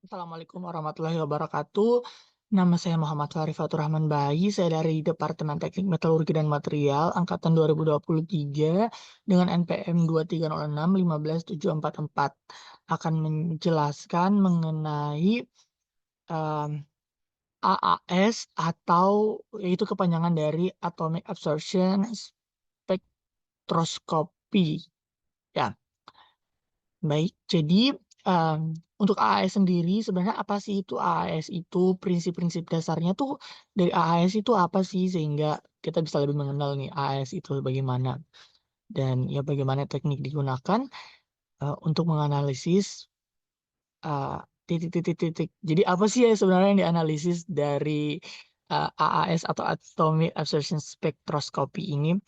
Assalamualaikum warahmatullahi wabarakatuh. Nama saya Muhammad Fahri Fatur Rahman Bayi. Saya dari Departemen Teknik Metalurgi dan Material Angkatan 2023 dengan NPM 230615744 akan menjelaskan mengenai em, AAS atau yaitu kepanjangan dari Atomic Absorption Spectroscopy. Ya, baik. Jadi em, untuk AAS sendiri sebenarnya apa sih itu AAS itu prinsip-prinsip dasarnya tuh dari AAS itu apa sih sehingga kita bisa lebih mengenal nih AAS itu bagaimana dan ya bagaimana teknik digunakan untuk menganalisis eh, titik-titik-titik. Jadi apa sih ya sebenarnya yang dianalisis dari AAS atau Atomic Absorption Spectroscopy ini?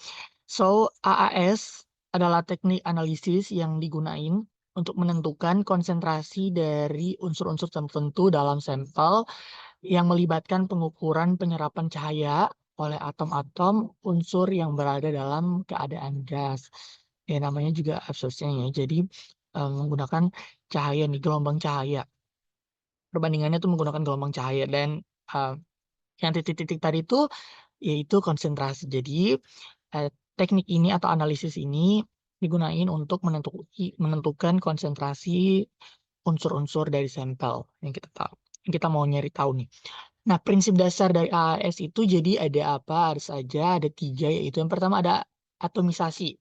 So, AAS adalah teknik analisis yang digunain untuk menentukan konsentrasi dari unsur-unsur tertentu dalam sampel yang melibatkan pengukuran penyerapan cahaya oleh atom-atom unsur yang berada dalam keadaan gas. Ya, namanya juga absorption ya. Jadi, menggunakan cahaya nih, gelombang cahaya. Perbandingannya tuh menggunakan gelombang cahaya dan eh, yang titik-titik tadi itu yaitu konsentrasi. Jadi teknik ini atau analisis ini digunain untuk menentukan konsentrasi unsur-unsur dari sampel yang kita tahu, yang kita mau nyari tahu nih. Nah, prinsip dasar dari AAS itu jadi ada apa? Ada saja, ada tiga, yaitu yang pertama ada atomisasi,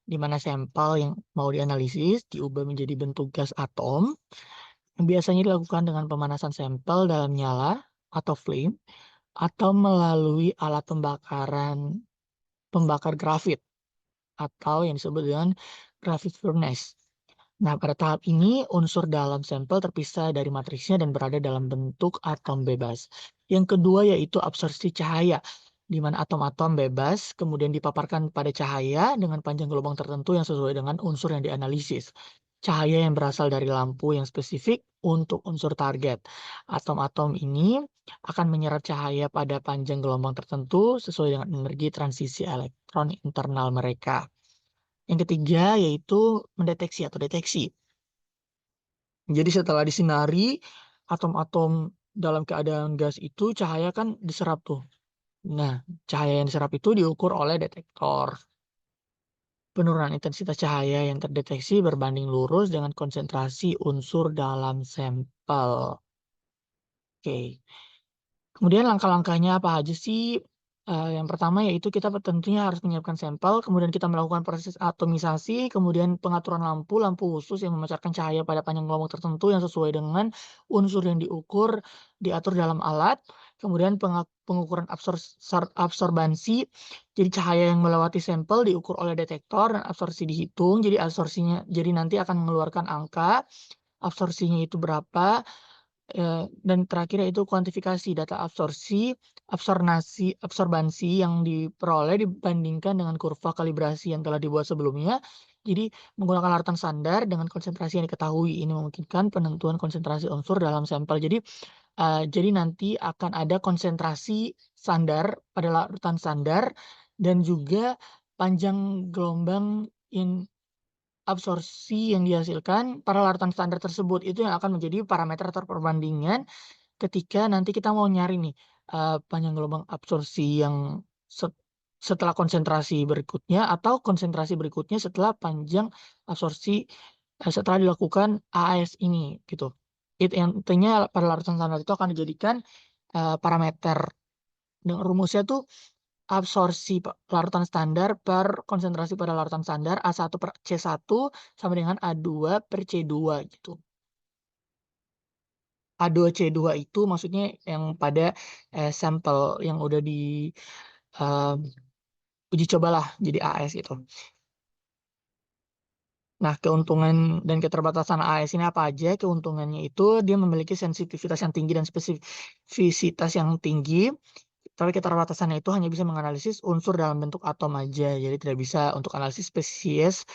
di mana sampel yang mau dianalisis diubah menjadi bentuk gas atom, yang biasanya dilakukan dengan pemanasan sampel dalam nyala atau flame, atau melalui alat pembakar grafit atau yang disebut dengan graphite furnace. Nah, pada tahap ini unsur dalam sampel terpisah dari matriksnya dan berada dalam bentuk atom bebas. Yang kedua yaitu absorpsi cahaya, di mana atom-atom bebas kemudian dipaparkan pada cahaya dengan panjang gelombang tertentu yang sesuai dengan unsur yang dianalisis. Cahaya yang berasal dari lampu yang spesifik untuk unsur target. Atom-atom ini akan menyerap cahaya pada panjang gelombang tertentu sesuai dengan energi transisi elektron internal mereka. Yang ketiga yaitu mendeteksi atau deteksi. Jadi setelah disinari, atom-atom dalam keadaan gas itu cahaya kan diserap tuh. Nah, cahaya yang diserap itu diukur oleh detektor. Penurunan intensitas cahaya yang terdeteksi berbanding lurus dengan konsentrasi unsur dalam sampel. Oke. Kemudian langkah-langkahnya apa aja sih? Yang pertama yaitu kita tentunya harus menyiapkan sampel, kemudian kita melakukan proses atomisasi, kemudian pengaturan lampu khusus yang memancarkan cahaya pada panjang gelombang tertentu yang sesuai dengan unsur yang diukur, diatur dalam alat, kemudian pengukuran absorbansi, jadi cahaya yang melewati sampel diukur oleh detektor dan absorpsi dihitung, jadi absorpsinya, jadi nanti akan mengeluarkan angka, absorpsinya itu berapa, dan terakhir yaitu kuantifikasi data absorbansi yang diperoleh dibandingkan dengan kurva kalibrasi yang telah dibuat sebelumnya. Jadi menggunakan larutan standar dengan konsentrasi yang diketahui ini memungkinkan penentuan konsentrasi unsur dalam sampel. Jadi nanti akan ada konsentrasi standar pada larutan standar dan juga panjang gelombang yang absorpsi yang dihasilkan pada larutan standar tersebut itu yang akan menjadi parameter atau perbandingan ketika nanti kita mau nyari nih panjang gelombang absorpsi yang setelah konsentrasi berikutnya atau konsentrasi berikutnya setelah panjang absorpsi setelah dilakukan AAS ini gitu. Itu yang intinya pada larutan standar itu akan dijadikan parameter. Dengan rumusnya tuh absorpsi larutan standar per konsentrasi pada larutan standar A1 per C1 sama dengan A2 per C2 gitu. A2 C2 itu maksudnya yang pada sampel yang udah di eh, uji cobalah jadi AS itu. Nah, keuntungan dan keterbatasan AS ini apa aja? Keuntungannya itu dia memiliki sensitivitas yang tinggi dan spesifisitas yang tinggi. Tapi keterbatasannya itu hanya bisa menganalisis unsur dalam bentuk atom aja, jadi tidak bisa untuk analisis spesies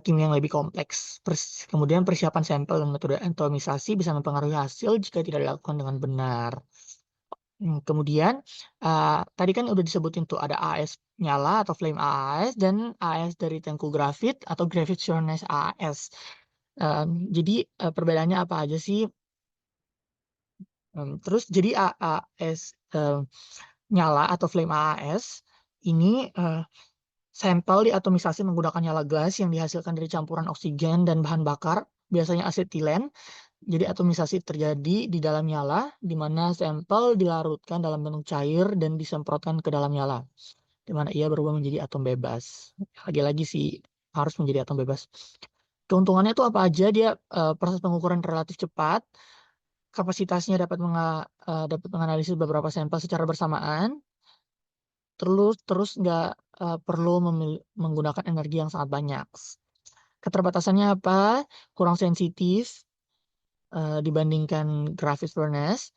kimia yang lebih kompleks. Kemudian persiapan sampel dan metode atomisasi bisa mempengaruhi hasil jika tidak dilakukan dengan benar. Kemudian tadi kan udah disebutin tuh ada AS nyala atau flame AAS dan AS dari tengku grafit atau graphite furnace AAS. Jadi perbedaannya apa aja sih? Terus jadi AAS nyala atau flame AAS ini sampel diatomisasi menggunakan nyala gas yang dihasilkan dari campuran oksigen dan bahan bakar, biasanya asetilen. Jadi atomisasi terjadi di dalam nyala, di mana sampel dilarutkan dalam bentuk cair dan disemprotkan ke dalam nyala, di mana ia berubah menjadi atom bebas. Lagi-lagi sih harus menjadi atom bebas. Keuntungannya itu apa aja? Dia proses pengukuran relatif cepat, kapasitasnya dapat menganalisis beberapa sampel secara bersamaan, terus nggak perlu menggunakan energi yang sangat banyak. Keterbatasannya apa? Kurang sensitif dibandingkan graphite furnace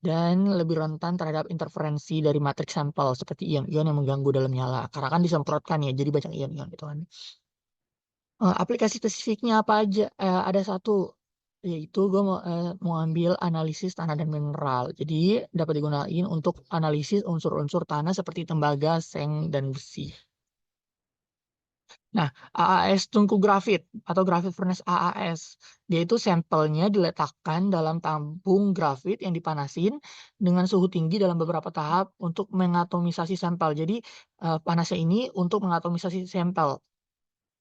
dan lebih rentan terhadap interferensi dari matriks sampel seperti ion-ion yang mengganggu dalam nyala. Karena kan disemprotkan ya, jadi banyak ion-ion gitu kan. Aplikasi spesifiknya apa aja? Ada satu, yaitu gue mau ambil analisis tanah dan mineral. Jadi dapat digunakan untuk analisis unsur-unsur tanah seperti tembaga, seng, dan besi. Nah, AAS tungku grafit atau grafit furnace AAS, dia itu sampelnya diletakkan dalam tabung grafit yang dipanasin dengan suhu tinggi dalam beberapa tahap untuk mengatomisasi sampel. Jadi panasnya ini untuk mengatomisasi sampel.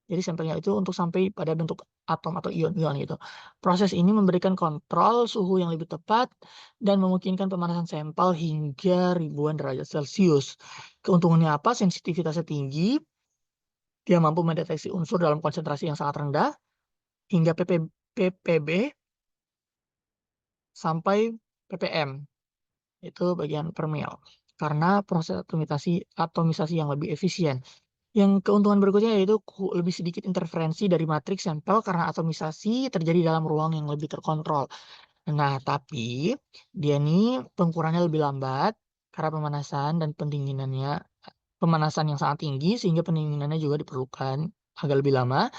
Jadi sampelnya itu untuk sampai pada bentuk atom atau ion-ion gitu. Proses ini memberikan kontrol suhu yang lebih tepat dan memungkinkan pemanasan sampel hingga ribuan derajat Celcius. Keuntungannya apa? Sensitivitasnya tinggi, dia mampu mendeteksi unsur dalam konsentrasi yang sangat rendah hingga ppb sampai ppm. Itu bagian per mil. Karena proses atomisasi yang lebih efisien. Yang keuntungan berikutnya yaitu lebih sedikit interferensi dari matriks sampel karena atomisasi terjadi dalam ruang yang lebih terkontrol. Nah, tapi dia nih pengukurannya lebih lambat karena pemanasan yang sangat tinggi sehingga pendinginannya juga diperlukan agak lebih lama.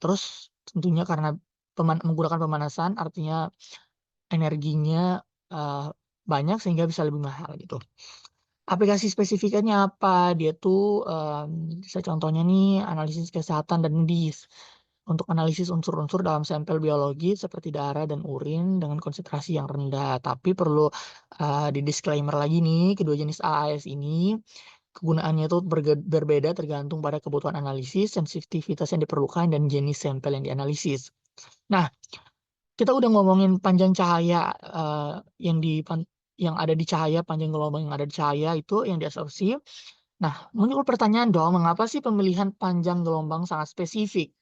Terus tentunya karena menggunakan pemanasan artinya energinya uh, banyak sehingga bisa lebih mahal gitu. Aplikasi spesifiknya apa? Dia tuh bisa contohnya nih analisis kesehatan dan medis. Untuk analisis unsur-unsur dalam sampel biologi seperti darah dan urin dengan konsentrasi yang rendah. Tapi perlu di disclaimer lagi nih, kedua jenis AAS ini kegunaannya itu berbeda tergantung pada kebutuhan analisis, sensitivitas yang diperlukan, dan jenis sampel yang dianalisis. Nah, kita udah ngomongin panjang cahaya yang yang ada di cahaya, panjang gelombang yang ada di cahaya itu yang diabsorpsi. Nah, muncul pertanyaan dong, mengapa sih pemilihan panjang gelombang sangat spesifik?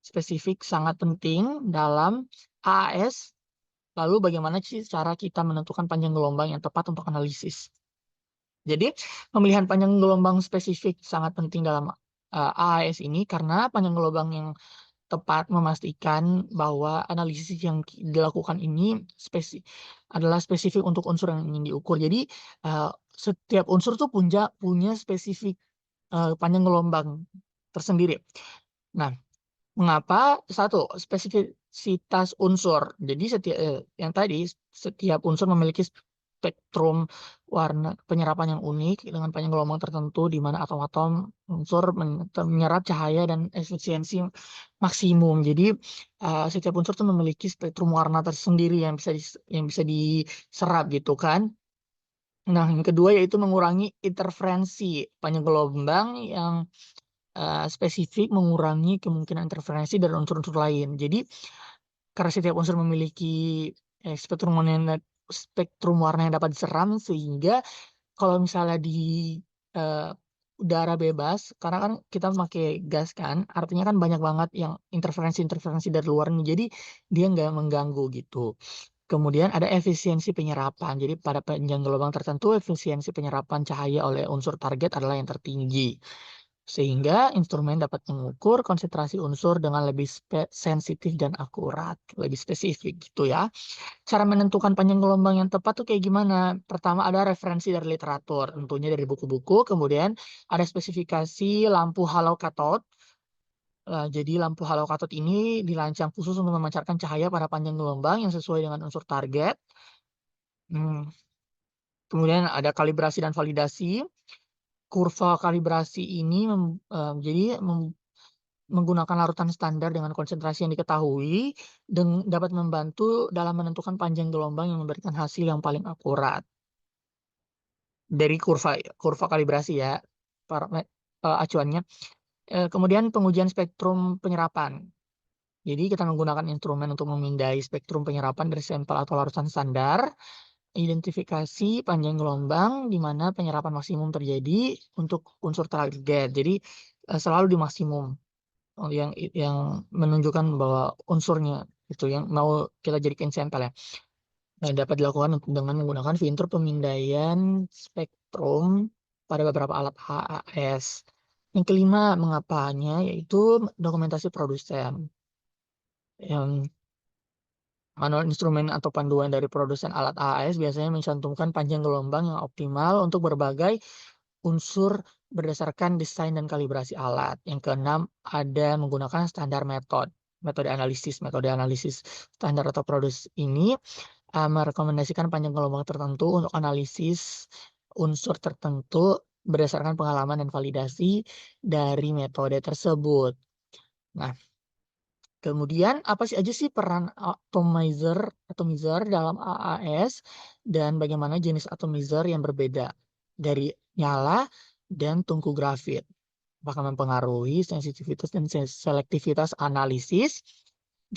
Spesifik sangat penting dalam AAS. Lalu bagaimana sih cara kita menentukan panjang gelombang yang tepat untuk analisis? Jadi, pemilihan panjang gelombang spesifik sangat penting dalam AAS ini karena panjang gelombang yang tepat memastikan bahwa analisis yang dilakukan ini adalah spesifik untuk unsur yang ingin diukur. Jadi setiap unsur tuh punya spesifik panjang gelombang tersendiri. Nah, mengapa? Satu, spesifisitas unsur. Jadi yang tadi setiap unsur memiliki spektrum warna penyerapan yang unik dengan panjang gelombang tertentu di mana atom-atom unsur menyerap cahaya dan efisiensi maksimum. Jadi setiap unsur itu memiliki spektrum warna tersendiri yang bisa diserap gitu kan. Nah, yang kedua yaitu mengurangi interferensi panjang gelombang yang spesifik mengurangi kemungkinan interferensi dari unsur-unsur lain. Jadi karena setiap unsur memiliki spektrum warna yang dapat diseram sehingga kalau misalnya di uh, udara bebas, karena kan kita pakai gas kan, artinya kan banyak banget yang interferensi-interferensi dari luar nih, jadi dia nggak mengganggu gitu. Kemudian ada efisiensi penyerapan. Jadi pada panjang gelombang tertentu, efisiensi penyerapan cahaya oleh unsur target adalah yang tertinggi. Sehingga instrumen dapat mengukur konsentrasi unsur dengan lebih sensitif dan akurat, lebih spesifik gitu ya. Cara menentukan panjang gelombang yang tepat tuh kayak gimana? Pertama ada referensi dari literatur, tentunya dari buku-buku. Kemudian ada spesifikasi lampu halo katod. Jadi lampu halo katod ini dirancang khusus untuk memancarkan cahaya pada panjang gelombang yang sesuai dengan unsur target. Kemudian ada kalibrasi dan validasi. Kurva kalibrasi ini jadi menggunakan larutan standar dengan konsentrasi yang diketahui dan dapat membantu dalam menentukan panjang gelombang yang memberikan hasil yang paling akurat dari kurva kalibrasi ya, acuannya. Kemudian pengujian spektrum penyerapan. Jadi kita menggunakan instrumen untuk memindai spektrum penyerapan dari sampel atau larutan standar, identifikasi panjang gelombang di mana penyerapan maksimum terjadi untuk unsur target. Jadi selalu di maksimum yang menunjukkan bahwa unsurnya itu yang mau kita jadikan sampel ya. Nah, dapat dilakukan dengan menggunakan fitur pemindaian spektrum pada beberapa alat HAS. Yang kelima, mengapanya, yaitu dokumentasi produsen. Yang manual instrumen atau panduan dari produsen alat AAS biasanya mencantumkan panjang gelombang yang optimal untuk berbagai unsur berdasarkan desain dan kalibrasi alat. Yang keenam, ada menggunakan standar metode analisis. Metode analisis standar atau produs ini merekomendasikan panjang gelombang tertentu untuk analisis unsur tertentu berdasarkan pengalaman dan validasi dari metode tersebut. Nah, kemudian apa sih aja sih peran atomizer dalam AAS dan bagaimana jenis atomizer yang berbeda dari nyala dan tungku grafit? Apakah mempengaruhi sensitivitas dan selektivitas analisis?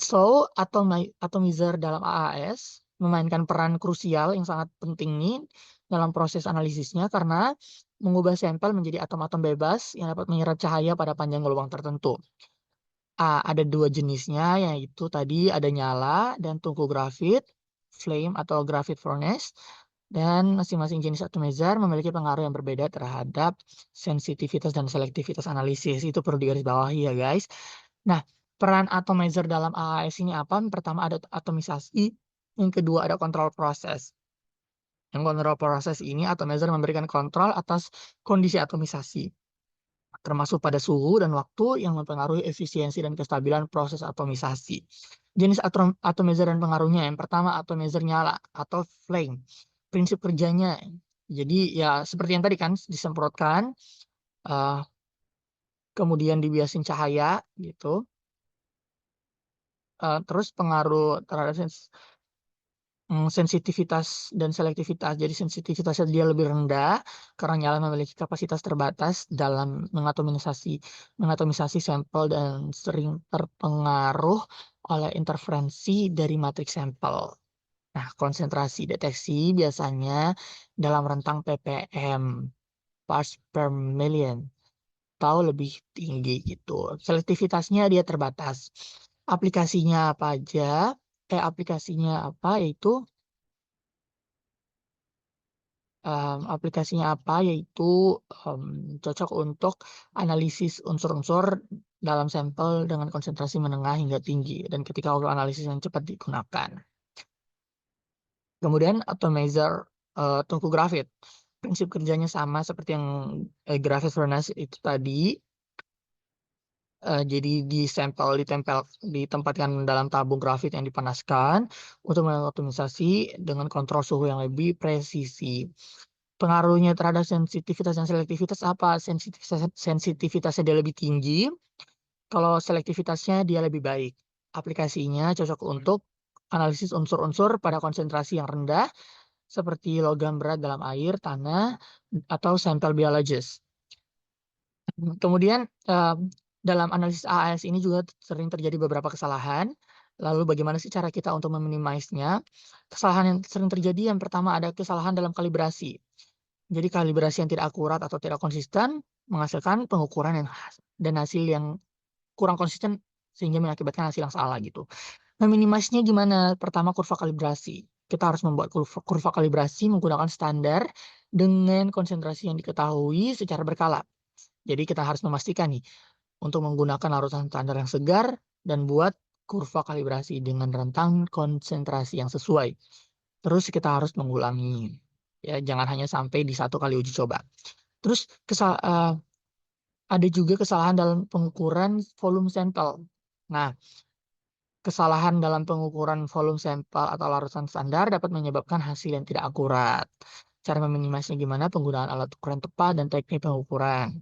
So, atomizer dalam AAS memainkan peran krusial yang sangat penting nih dalam proses analisisnya karena mengubah sampel menjadi atom-atom bebas yang dapat menyerap cahaya pada panjang gelombang tertentu. Ada dua jenisnya, yaitu tadi ada nyala dan tungku grafit, flame atau graphite furnace, dan masing-masing jenis atomizer memiliki pengaruh yang berbeda terhadap sensitivitas dan selektivitas analisis. Itu perlu digarisbawahi ya guys. Nah, peran atomizer dalam AAS ini apa? Pertama ada atomisasi, yang kedua ada kontrol proses. Yang kontrol proses ini atomizer memberikan kontrol atas kondisi atomisasi, termasuk pada suhu dan waktu yang mempengaruhi efisiensi dan kestabilan proses atomisasi. Jenis atomizer dan pengaruhnya. Yang pertama atomizer nyala atau flame. Prinsip kerjanya, jadi ya seperti yang tadi kan disemprotkan, kemudian dibiasin cahaya gitu. Terus pengaruh terhadap sensitivitas dan selektivitas. Jadi sensitivitasnya dia lebih rendah karena nyala memiliki kapasitas terbatas dalam mengatomisasi sampel dan sering terpengaruh oleh interferensi dari matriks sampel. Nah, konsentrasi deteksi biasanya dalam rentang ppm, parts per million, atau lebih tinggi gitu. Selektivitasnya dia terbatas. Aplikasinya apa aja? Aplikasinya apa? Yaitu aplikasinya apa? Yaitu cocok untuk analisis unsur-unsur dalam sampel dengan konsentrasi menengah hingga tinggi dan ketika waktu analisis yang cepat digunakan. Kemudian atomizer tungku grafit. Prinsip kerjanya sama seperti yang graphite furnace itu tadi. Jadi ditempatkan dalam tabung grafit yang dipanaskan untuk mengoptimisasi dengan kontrol suhu yang lebih presisi. Pengaruhnya terhadap sensitivitas dan selektivitas apa? Sensitivitasnya dia lebih tinggi, kalau selektivitasnya dia lebih baik. Aplikasinya cocok untuk analisis unsur-unsur pada konsentrasi yang rendah, seperti logam berat dalam air, tanah, atau sampel biologis. Kemudian dalam analisis AAS ini juga sering terjadi beberapa kesalahan. Lalu bagaimana sih cara kita untuk meminimalisnya? Kesalahan yang sering terjadi yang pertama ada kesalahan dalam kalibrasi. Jadi kalibrasi yang tidak akurat atau tidak konsisten menghasilkan pengukuran dan hasil yang kurang konsisten sehingga mengakibatkan hasil yang salah gitu. Meminimalisnya gimana? Pertama kurva kalibrasi. Kita harus membuat kurva kalibrasi menggunakan standar dengan konsentrasi yang diketahui secara berkala. Jadi kita harus memastikan nih untuk menggunakan larutan standar yang segar dan buat kurva kalibrasi dengan rentang konsentrasi yang sesuai. Terus kita harus mengulangi. Ya, jangan hanya sampai di satu kali uji coba. Terus ada juga kesalahan dalam pengukuran volume sampel. Nah, kesalahan dalam pengukuran volume sampel atau larutan standar dapat menyebabkan hasil yang tidak akurat. Cara meminimalisnya gimana? Penggunaan alat ukuran tepat dan teknik pengukuran.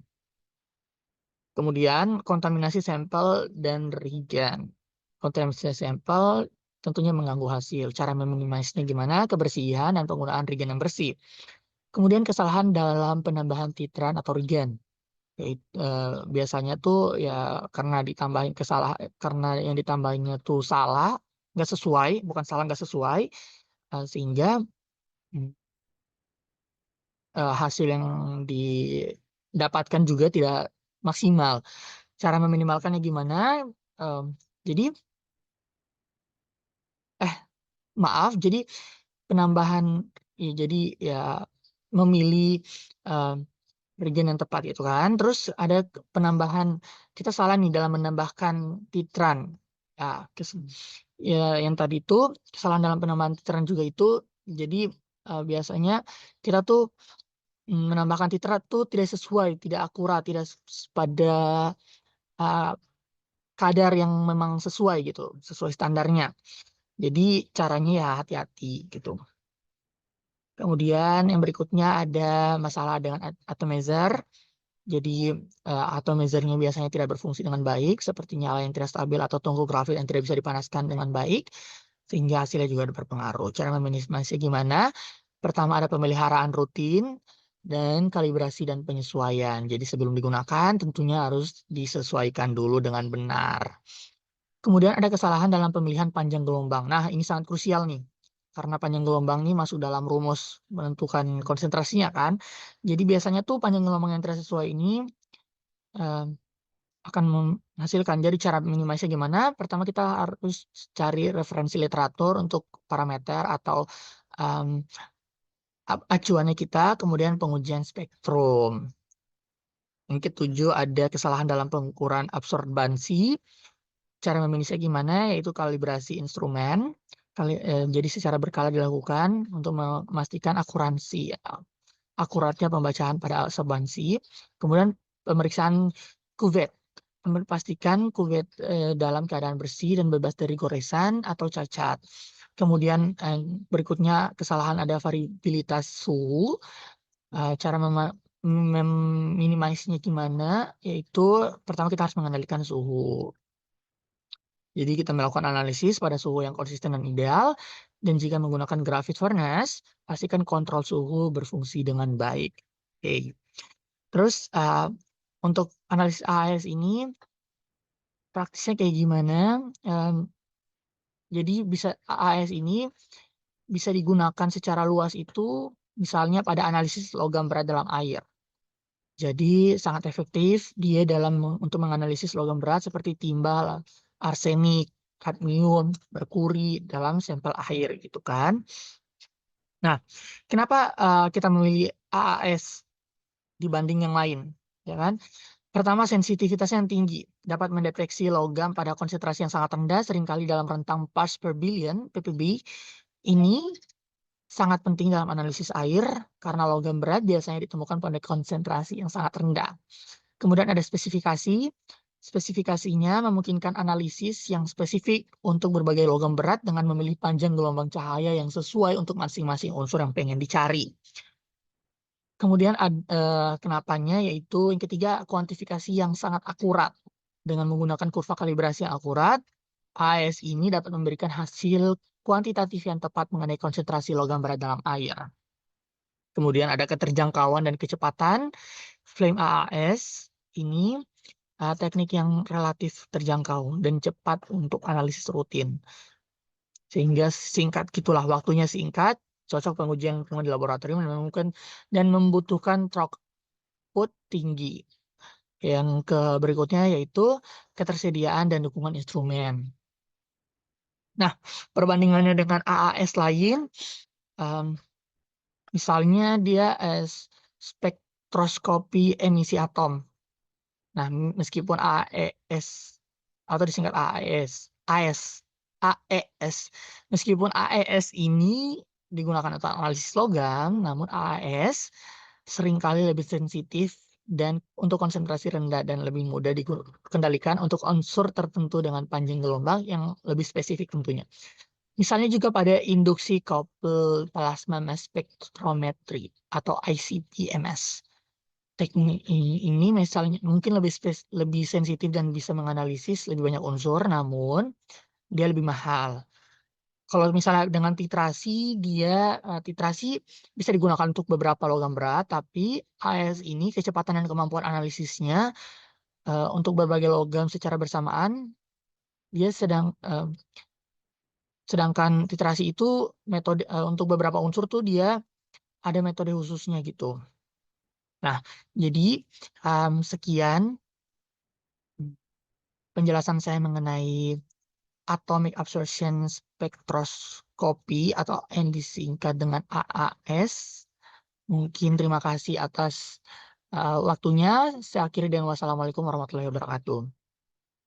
Kemudian kontaminasi sampel dan reagen. Kontaminasi sampel tentunya mengganggu hasil. Cara meminimalisnya gimana? Kebersihan dan penggunaan reagen yang bersih. Kemudian kesalahan dalam penambahan titran atau reagen. Biasanya tuh ya karena yang ditambahinnya tuh salah, nggak sesuai, bukan salah nggak sesuai, sehingga mm, hasil yang didapatkan juga tidak maksimal. Cara meminimalkannya gimana? Em, jadi, eh maaf, jadi penambahan, ya, jadi ya memilih em, regen yang tepat gitu kan. Terus ada penambahan, kita salah nih dalam menambahkan titran. Ya, ya yang tadi itu kesalahan dalam penambahan titran juga itu. Jadi biasanya kita tuh menambahkan titran tuh tidak sesuai, tidak akurat, tidak pada uh, kadar yang memang sesuai gitu, sesuai standarnya. Jadi caranya ya hati-hati gitu. Kemudian yang berikutnya ada masalah dengan atomizer. Jadi atomizernya biasanya tidak berfungsi dengan baik, seperti nyala yang tidak stabil atau tungku grafit yang tidak bisa dipanaskan dengan baik, sehingga hasilnya juga berpengaruh. Cara meminimalisnya gimana? Pertama ada pemeliharaan rutin dan kalibrasi dan penyesuaian. Jadi sebelum digunakan tentunya harus disesuaikan dulu dengan benar. Kemudian ada kesalahan dalam pemilihan panjang gelombang. Nah, ini sangat krusial nih. Karena panjang gelombang ini masuk dalam rumus menentukan konsentrasinya kan. Jadi biasanya tuh panjang gelombang yang tidak sesuai ini eh, akan menghasilkan. Jadi cara minimalisnya gimana? Pertama kita harus cari referensi literatur untuk parameter atau em, acuannya kita, kemudian pengujian spektrum. Yang ketujuh ada kesalahan dalam pengukuran absorbansi. Cara meminimalisnya gimana? Yaitu kalibrasi instrumen. Jadi secara berkala dilakukan untuk memastikan akuratnya pembacaan pada absorbansi. Kemudian pemeriksaan kuvet. Pastikan kuvet dalam keadaan bersih dan bebas dari goresan atau cacat. Kemudian berikutnya kesalahan ada variabilitas suhu. Cara meminimalisnya gimana? Yaitu pertama kita harus mengendalikan suhu. Jadi kita melakukan analisis pada suhu yang konsisten dan ideal. Dan jika menggunakan graphite furnace, pastikan kontrol suhu berfungsi dengan baik. Oke. Terus untuk analisis AAS ini praktisnya kayak gimana? Em, jadi bisa AAS ini bisa digunakan secara luas itu misalnya pada analisis logam berat dalam air. Jadi sangat efektif dia untuk menganalisis logam berat seperti timbal, arsenik, kadmium, merkuri dalam sampel air gitu kan. Nah, kenapa kita memilih AAS dibanding yang lain? Ya kan? Pertama, sensitivitasnya yang tinggi. Dapat mendeteksi logam pada konsentrasi yang sangat rendah, seringkali dalam rentang parts per billion, ppb. Ini sangat penting dalam analisis air, karena logam berat biasanya ditemukan pada konsentrasi yang sangat rendah. Kemudian ada spesifikasi. Spesifikasinya memungkinkan analisis yang spesifik untuk berbagai logam berat dengan memilih panjang gelombang cahaya yang sesuai untuk masing-masing unsur yang pengen dicari. Kemudian kenapanya yaitu yang ketiga kuantifikasi yang sangat akurat. Dengan menggunakan kurva kalibrasi yang akurat, AS ini dapat memberikan hasil kuantitatif yang tepat mengenai konsentrasi logam berat dalam air. Kemudian ada keterjangkauan dan kecepatan. Flame AAS ini teknik yang relatif terjangkau dan cepat untuk analisis rutin. Sehingga singkat gitulah, waktunya singkat, cocok pengujian lingkungan di laboratorium dan membutuhkan throughput tinggi. Yang berikutnya yaitu ketersediaan dan dukungan instrumen. Nah, perbandingannya dengan AAS lain, misalnya dia spektroskopi emisi atom. Nah, meskipun AES atau disingkat AES, AES, meskipun AES ini digunakan untuk analisis logam, namun AES seringkali lebih sensitif dan untuk konsentrasi rendah dan lebih mudah dikendalikan untuk unsur tertentu dengan panjang gelombang yang lebih spesifik tentunya. Misalnya juga pada induksi coupled plasma mass spectrometry atau ICP-MS. teknik ini misalnya mungkin lebih sensitif dan bisa menganalisis lebih banyak unsur, namun dia lebih mahal. Kalau misalnya dengan titrasi bisa digunakan untuk beberapa logam berat, tapi AS ini kecepatan dan kemampuan analisisnya untuk berbagai logam secara bersamaan, dia sedangkan titrasi itu metode untuk beberapa unsur tuh dia ada metode khususnya gitu. Nah, jadi sekian penjelasan saya mengenai atomic absorption spectroscopy atau yang disingkat dengan AAS. Mungkin terima kasih atas waktunya. Saya akhiri dengan wassalamualaikum warahmatullahi wabarakatuh.